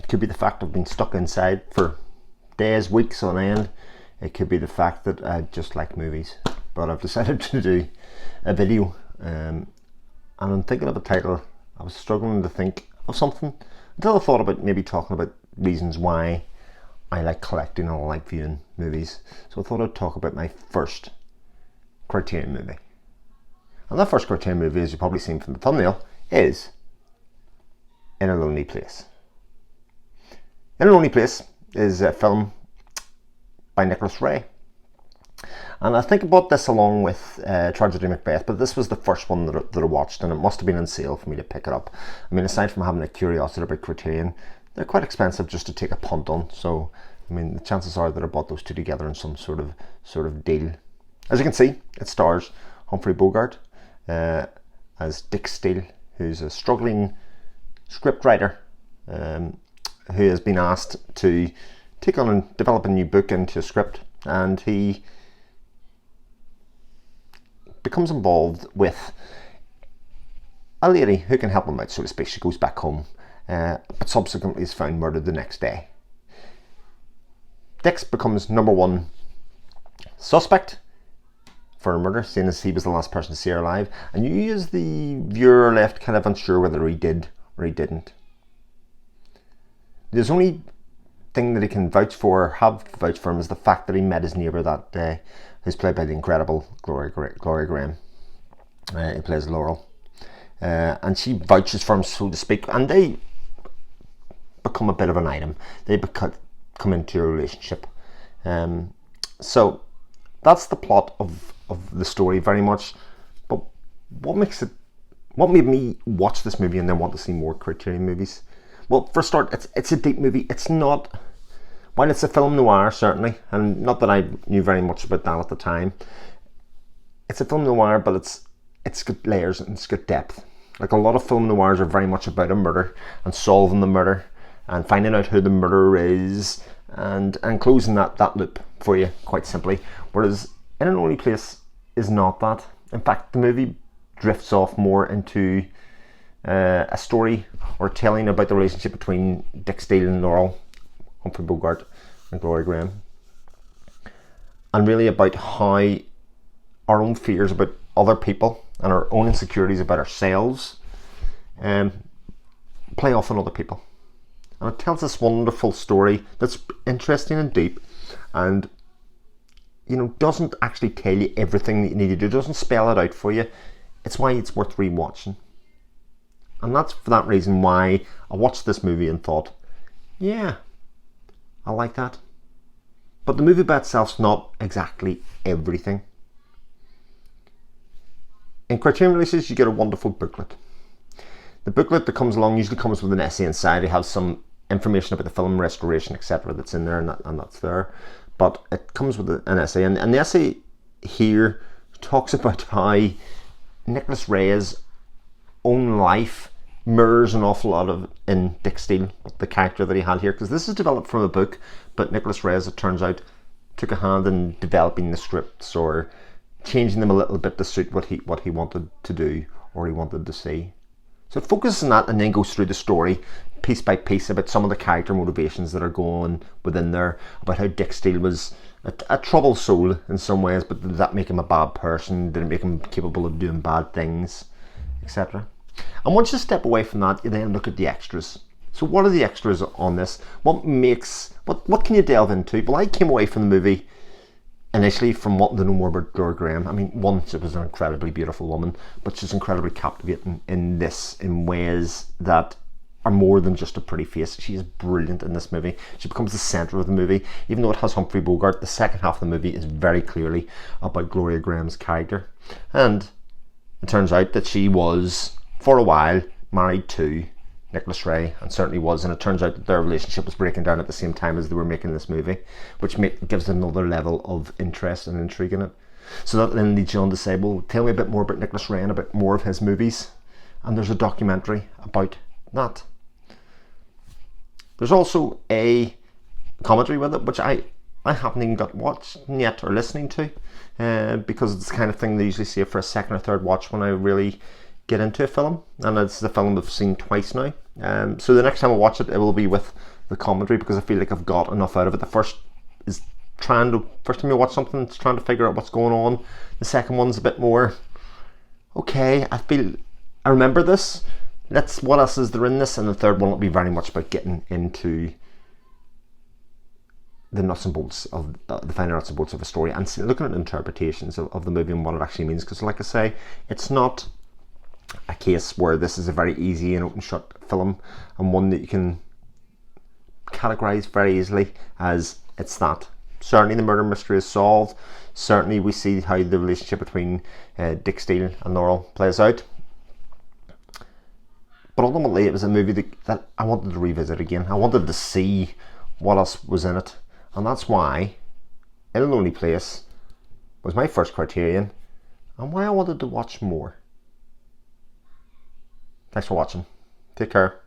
It could be the fact I've been stuck inside for days, weeks on end. It could be the fact that I just like movies. But I've decided to do a video, and I'm thinking of a title. I was struggling to think of something until I thought about maybe talking about reasons why I like collecting and I like viewing movies. So I thought I'd talk about my first Criterion movie. And that first Criterion movie, as you've probably seen from the thumbnail, is In a Lonely Place. In a Lonely Place is a film by Nicholas Ray. And I think about this along with Tragedy Macbeth, but this was the first one that I watched, and it must have been on sale for me to pick it up. I mean, aside from having a curiosity about Criterion, they're quite expensive just to take a punt on. So, I mean, the chances are that I bought those two together in some sort of deal. As you can see, it stars Humphrey Bogart as Dick Steele, who's a struggling scriptwriter who has been asked to take on and develop a new book into a script, and he becomes involved with a lady who can help him out, so to speak. She goes back home, but subsequently is found murdered the next day. Dix becomes number one suspect for a murder, seeing as he was the last person to see her alive, and you as the viewer are left kind of unsure whether he did or he didn't. The only thing that he can vouch for, or have vouched for him, is the fact that he met his neighbour that day, who's played by the incredible Gloria Graham. He plays Laurel. And she vouches for him, so to speak, and they become a bit of an item. They come into a relationship. So that's the plot of the story very much. But what made me watch this movie and then want to see more Criterion movies? Well, for a start, it's a deep movie. It's not, while it's a film noir, certainly, and not that I knew very much about that at the time, it's a film noir, but it's got layers and it's got depth. Like, a lot of film noirs are very much about a murder and solving the murder and finding out who the murderer is and closing that loop for you, quite simply. Whereas In a Lonely Place is not that. In fact, the movie drifts off more into a story or telling about the relationship between Dick Steele and Laurel, Humphrey Bogart and Gloria Graham, and really about how our own fears about other people and our own insecurities about ourselves play off on other people. And it tells this wonderful story that's interesting and deep, and doesn't actually tell you everything that you need to do, doesn't spell it out for you. It's why it's worth rewatching. And that's for that reason why I watched this movie and thought, yeah, I like that. But the movie by itself's not exactly everything. In Criterion releases, you get a wonderful booklet. The booklet that comes along usually comes with an essay inside. It has some information about the film, restoration, etc. that's in there, and that's there. But it comes with an essay, and the essay here talks about how Nicholas Ray's own life mirrors an awful lot of in Dick Steele, the character that he had here, because this is developed from a book, but Nicholas Ray, as it turns out, took a hand in developing the scripts or changing them a little bit to suit what he wanted to do or he wanted to see. So it focuses on that and then goes through the story piece by piece about some of the character motivations that are going within there, about how Dick Steele was a troubled soul in some ways, but did that make him a bad person? Did it make him capable of doing bad things, etc.? And once you step away from that, you then look at the extras. So what are the extras on this? What can you delve into? Well, I came away from the movie initially from wanting to know more about Gloria Graham. I mean, one, she was an incredibly beautiful woman, but she's incredibly captivating in ways that are more than just a pretty face. She is brilliant in this movie. She becomes the centre of the movie. Even though it has Humphrey Bogart, the second half of the movie is very clearly about Gloria Graham's character. And it turns out that she was, for a while, married to Nicholas Ray, and certainly was, and it turns out that their relationship was breaking down at the same time as they were making this movie, which gives another level of interest and intrigue in it. So that then leads you on to say, well, tell me a bit more about Nicholas Ray and a bit more of his movies, and there's a documentary about that. There's also a commentary with it, which I haven't even got watched yet or listening to, because it's the kind of thing they usually say for a second or third watch when I really get into a film, and it's the film I've seen twice now. So the next time I watch it, it will be with the commentary, because I feel like I've got enough out of it. The first time you watch something, it's trying to figure out what's going on. The second one's a bit more, okay, I remember this, what else is there in this? And the third one will be very much about getting into the nuts and bolts of the finer nuts and bolts of a story, and looking at interpretations of the movie and what it actually means. Because like I say, it's not a case where this is a very easy and open shut film, and one that you can categorize very easily as it's that. Certainly the murder mystery is solved. Certainly we see how the relationship between Dick Steele and Laurel plays out. But ultimately it was a movie that I wanted to revisit again. I wanted to see what else was in it. And that's why In a Lonely Place was my first Criterion, and why I wanted to watch more. Thanks for watching. Take care.